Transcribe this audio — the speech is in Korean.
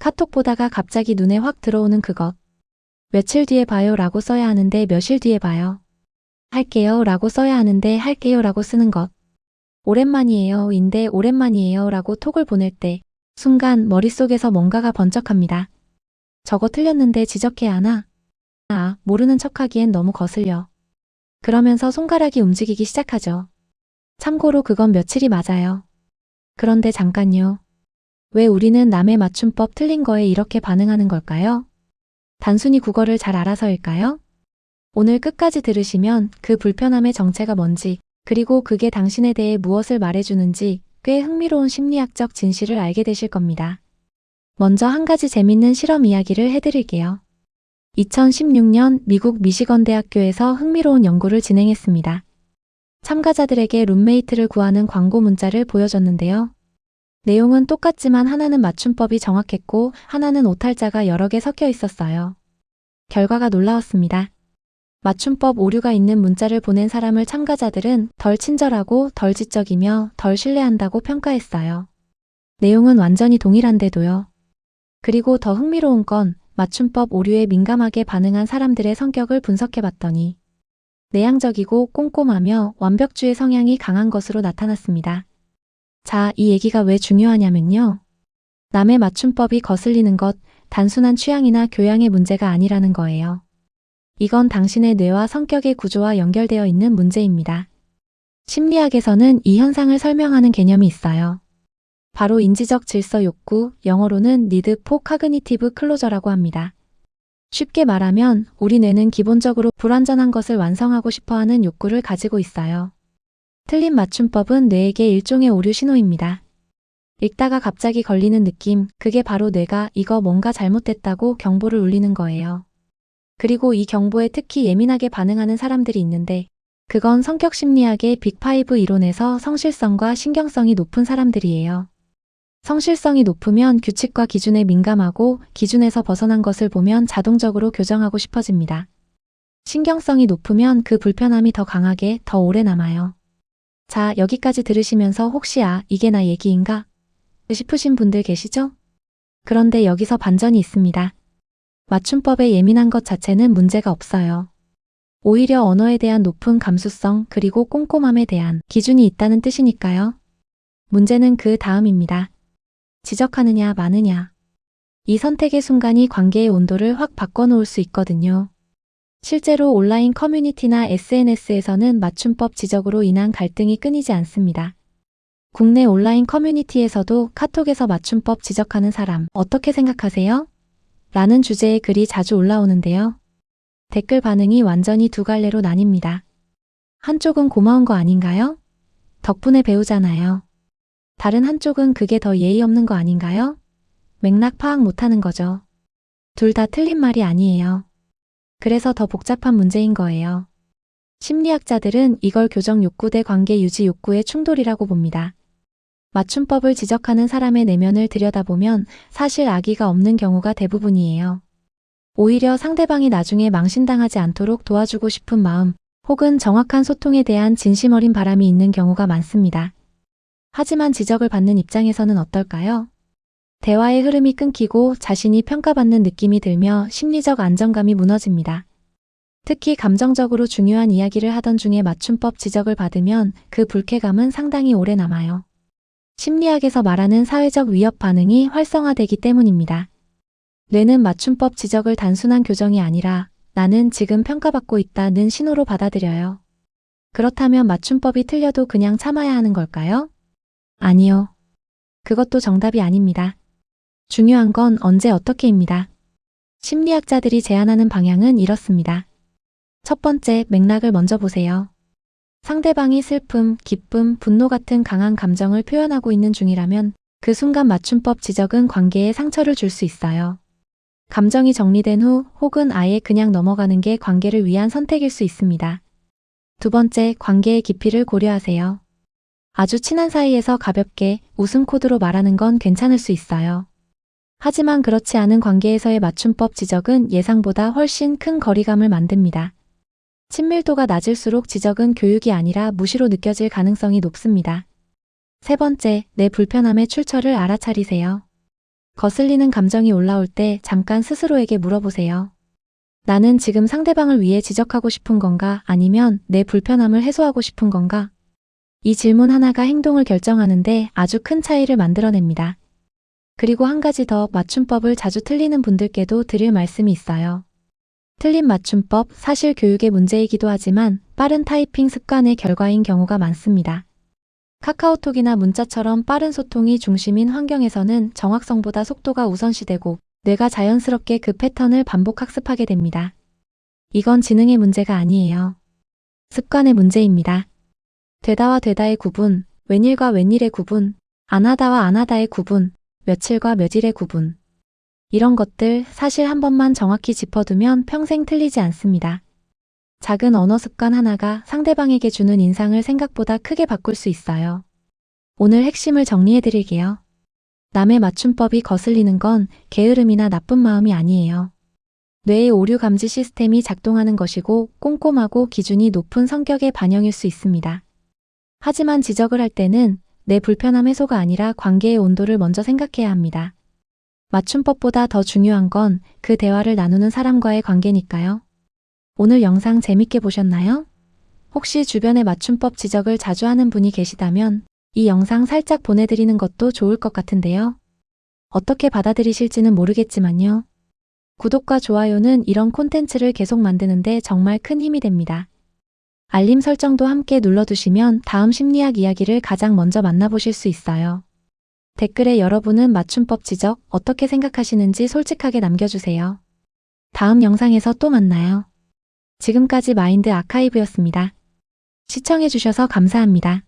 카톡 보다가 갑자기 눈에 확 들어오는 그것. 며칠 뒤에 봐요 라고 써야 하는데 며칠 뒤에 봐요. 할게요 라고 써야 하는데 할게요 라고 쓰는 것. 오랜만이에요 인데 오랜만이에요 라고 톡을 보낼 때 순간 머릿속에서 뭔가가 번쩍합니다. 저거 틀렸는데 지적해야 하나? 모르는 척하기엔 너무 거슬려. 그러면서 손가락이 움직이기 시작하죠. 참고로 그건 며칠이 맞아요. 그런데 잠깐요. 왜 우리는 남의 맞춤법 틀린 거에 이렇게 반응하는 걸까요? 단순히 국어를 잘 알아서일까요? 오늘 끝까지 들으시면 그 불편함의 정체가 뭔지, 그리고 그게 당신에 대해 무엇을 말해주는지 꽤 흥미로운 심리학적 진실을 알게 되실 겁니다. 먼저 한 가지 재밌는 실험 이야기를 해드릴게요. 2016년 미국 미시건 대학교에서 흥미로운 연구를 진행했습니다. 참가자들에게 룸메이트를 구하는 광고 문자를 보여줬는데요. 내용은 똑같지만 하나는 맞춤법이 정확했고 하나는 오탈자가 여러 개 섞여 있었어요. 결과가 놀라웠습니다. 맞춤법 오류가 있는 문자를 보낸 사람을 참가자들은 덜 친절하고 덜 지적이며 덜 신뢰한다고 평가했어요. 내용은 완전히 동일한데도요. 그리고 더 흥미로운 건 맞춤법 오류에 민감하게 반응한 사람들의 성격을 분석해봤더니 내향적이고 꼼꼼하며 완벽주의 성향이 강한 것으로 나타났습니다. 자, 이 얘기가 왜 중요하냐면요. 남의 맞춤법이 거슬리는 것, 단순한 취향이나 교양의 문제가 아니라는 거예요. 이건 당신의 뇌와 성격의 구조와 연결되어 있는 문제입니다. 심리학에서는 이 현상을 설명하는 개념이 있어요. 바로 인지적 질서 욕구, 영어로는 Need for Cognitive Closure라고 합니다. 쉽게 말하면 우리 뇌는 기본적으로 불완전한 것을 완성하고 싶어하는 욕구를 가지고 있어요. 틀린 맞춤법은 뇌에게 일종의 오류 신호입니다. 읽다가 갑자기 걸리는 느낌, 그게 바로 뇌가 이거 뭔가 잘못됐다고 경보를 울리는 거예요. 그리고 이 경보에 특히 예민하게 반응하는 사람들이 있는데 그건 성격 심리학의 빅5 이론에서 성실성과 신경성이 높은 사람들이에요. 성실성이 높으면 규칙과 기준에 민감하고 기준에서 벗어난 것을 보면 자동적으로 교정하고 싶어집니다. 신경성이 높으면 그 불편함이 더 강하게 더 오래 남아요. 자, 여기까지 들으시면서 혹시 이게 나 얘기인가? 싶으신 분들 계시죠? 그런데 여기서 반전이 있습니다. 맞춤법에 예민한 것 자체는 문제가 없어요. 오히려 언어에 대한 높은 감수성 그리고 꼼꼼함에 대한 기준이 있다는 뜻이니까요. 문제는 그 다음입니다. 지적하느냐 마느냐. 이 선택의 순간이 관계의 온도를 확 바꿔놓을 수 있거든요. 실제로 온라인 커뮤니티나 SNS에서는 맞춤법 지적으로 인한 갈등이 끊이지 않습니다. 국내 온라인 커뮤니티에서도 카톡에서 맞춤법 지적하는 사람 어떻게 생각하세요? 라는 주제의 글이 자주 올라오는데요. 댓글 반응이 완전히 두 갈래로 나뉩니다. 한쪽은 고마운 거 아닌가요? 덕분에 배우잖아요. 다른 한쪽은 그게 더 예의 없는 거 아닌가요? 맥락 파악 못하는 거죠. 둘 다 틀린 말이 아니에요. 그래서 더 복잡한 문제인 거예요. 심리학자들은 이걸 교정 욕구 대 관계 유지 욕구의 충돌이라고 봅니다. 맞춤법을 지적하는 사람의 내면을 들여다보면 사실 악의가 없는 경우가 대부분이에요. 오히려 상대방이 나중에 망신당하지 않도록 도와주고 싶은 마음, 혹은 정확한 소통에 대한 진심 어린 바람이 있는 경우가 많습니다. 하지만 지적을 받는 입장에서는 어떨까요? 대화의 흐름이 끊기고 자신이 평가받는 느낌이 들며 심리적 안정감이 무너집니다. 특히 감정적으로 중요한 이야기를 하던 중에 맞춤법 지적을 받으면 그 불쾌감은 상당히 오래 남아요. 심리학에서 말하는 사회적 위협 반응이 활성화되기 때문입니다. 뇌는 맞춤법 지적을 단순한 교정이 아니라 나는 지금 평가받고 있다는 신호로 받아들여요. 그렇다면 맞춤법이 틀려도 그냥 참아야 하는 걸까요? 아니요. 그것도 정답이 아닙니다. 중요한 건 언제 어떻게입니다. 심리학자들이 제안하는 방향은 이렇습니다. 첫 번째, 맥락을 먼저 보세요. 상대방이 슬픔, 기쁨, 분노 같은 강한 감정을 표현하고 있는 중이라면 그 순간 맞춤법 지적은 관계에 상처를 줄 수 있어요. 감정이 정리된 후 혹은 아예 그냥 넘어가는 게 관계를 위한 선택일 수 있습니다. 두 번째, 관계의 깊이를 고려하세요. 아주 친한 사이에서 가볍게 웃음 코드로 말하는 건 괜찮을 수 있어요. 하지만 그렇지 않은 관계에서의 맞춤법 지적은 예상보다 훨씬 큰 거리감을 만듭니다. 친밀도가 낮을수록 지적은 교육이 아니라 무시로 느껴질 가능성이 높습니다. 세 번째, 내 불편함의 출처를 알아차리세요. 거슬리는 감정이 올라올 때 잠깐 스스로에게 물어보세요. 나는 지금 상대방을 위해 지적하고 싶은 건가? 아니면 내 불편함을 해소하고 싶은 건가? 이 질문 하나가 행동을 결정하는데 아주 큰 차이를 만들어냅니다. 그리고 한 가지 더, 맞춤법을 자주 틀리는 분들께도 드릴 말씀이 있어요. 틀린 맞춤법, 사실 교육의 문제이기도 하지만 빠른 타이핑 습관의 결과인 경우가 많습니다. 카카오톡이나 문자처럼 빠른 소통이 중심인 환경에서는 정확성보다 속도가 우선시되고 뇌가 자연스럽게 그 패턴을 반복 학습하게 됩니다. 이건 지능의 문제가 아니에요. 습관의 문제입니다. 되다와 되다의 구분, 웬일과 웬일의 구분, 안하다와 안하다의 구분, 며칠과 며칠의 구분. 이런 것들 사실 한 번만 정확히 짚어두면 평생 틀리지 않습니다. 작은 언어 습관 하나가 상대방에게 주는 인상을 생각보다 크게 바꿀 수 있어요. 오늘 핵심을 정리해드릴게요. 남의 맞춤법이 거슬리는 건 게으름이나 나쁜 마음이 아니에요. 뇌의 오류 감지 시스템이 작동하는 것이고 꼼꼼하고 기준이 높은 성격의 반영일 수 있습니다. 하지만 지적을 할 때는 내 불편함 해소가 아니라 관계의 온도를 먼저 생각해야 합니다. 맞춤법보다 더 중요한 건 그 대화를 나누는 사람과의 관계니까요. 오늘 영상 재밌게 보셨나요? 혹시 주변에 맞춤법 지적을 자주 하는 분이 계시다면 이 영상 살짝 보내드리는 것도 좋을 것 같은데요. 어떻게 받아들이실지는 모르겠지만요. 구독과 좋아요는 이런 콘텐츠를 계속 만드는데 정말 큰 힘이 됩니다. 알림 설정도 함께 눌러두시면 다음 심리학 이야기를 가장 먼저 만나보실 수 있어요. 댓글에 여러분은 맞춤법 지적 어떻게 생각하시는지 솔직하게 남겨주세요. 다음 영상에서 또 만나요. 지금까지 마인드 아카이브였습니다. 시청해주셔서 감사합니다.